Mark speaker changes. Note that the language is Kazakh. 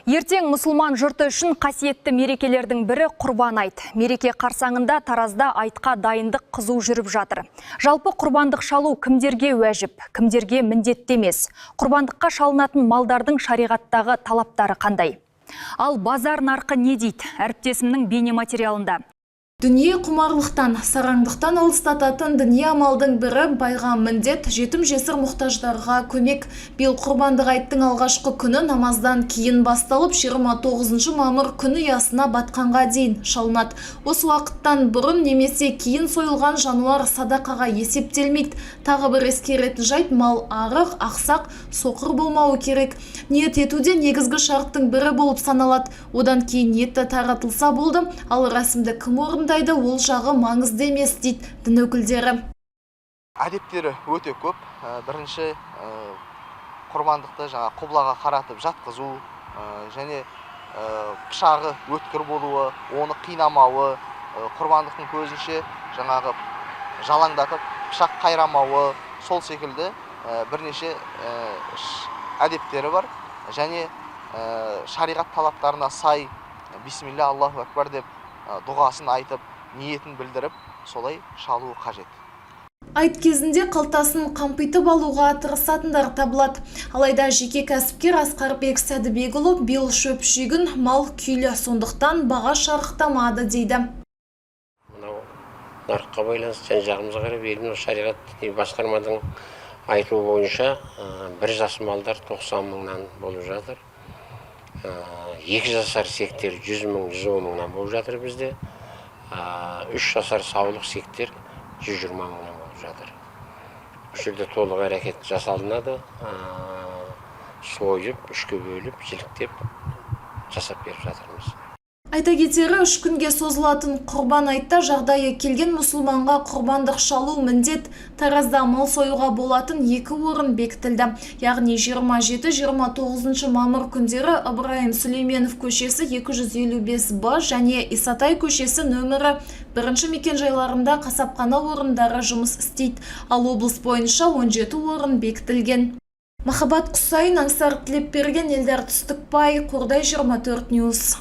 Speaker 1: Ертең мұсылман жұрты үшін қасиетті мерекелердің бірі Құрбан айт. Мереке қарсаңында Таразда айтқа дайындық қызу жүріп жатыр. Жалпы құрбандық шалу кімдерге уәжіп, кімдерге міндетті емес? Құрбандыққа шалынатын малдардың шариғаттағы талаптары қандай? Ал базар нарқы не дейді? Әріптесімнің бейнематериалында.
Speaker 2: Дүние құмарлықтан, сараңдықтан алыстататын діни амалдың бірі байға міндет, жетім жесір мұқтаждарға көмек. Биыл Құрбандық айттың алғашқы күні намаздан кейін басталып, 29 мамыр күні ясына батқанға дейін шалынады. Осы уақыттан бұрын немесе кейін сойылған жануар садақаға есептелмейді. Тағы бір ескеретін жайт, мал арық, ақсақ, соқыр болмауы керек. Ниет етуде негізгі шарттың бірі болып саналады. Одан кейін ниетті таратылса болды, ал рәсімді кім орындайды, ол жағы маңызды емес дейді дін өкілдері.
Speaker 3: Әдептері өте көп. Бірінші құрбандықты құблаға қаратып жатқызу, және пышағы өткір болуы, оны қинамауы, құрбандықтың көзінше жалаңдатып пышақ қайрамауы, сол секілді бірнеше әдептері бар. Және шариғат талаптарына сай бисмилля Аллаху акбар деп дұғасын айтып, ниетін білдіріп, солай шалуы қажет.
Speaker 2: Айт кезінде қалтасын қампитып алуға тырысатындар табылады. Алайда жеке кәсіпкер Асқарбек Сәдібекұлы биыл шөп жегін мал күйлі, сондықтан баға шарықтамады дейді.
Speaker 4: Мынау нарыққа байланысты жан-жағымызға қарап, елдің шариғат басқарманың айтуы бойынша бір жас малдар 90 мыңнан болып жатыр. 2 жасар сектер 100 мың, 110 мыңнан болып жатыр бізде. 3 жасар саулық сектер 120 мыңнан болып жатыр. Бұл жерде толық әрекет жасалынады. Сойып, үшке бөліп, жіліктеп жасап беріп жатырмыз.
Speaker 2: Айта кетері, 3 күнге созылатын Құрбан айтта жағдайы келген мұсылманға құрбандық шалу міндет. Таразда мал союға болатын 2 орын бекітілді. Яғни 27-29 мамыр күндері Ыбырайым Сүлейменов көшесі 255Б және Исатай көшесі нөмірі 1 мекенжайларында қасапхана орындары жұмыс істейді. Ал облыс бойынша 17 орын бекітілген. Махаббат Құсайын, Аңсар Тілепберген, Елдар Түстікбай, Қордай 24 Ньюс.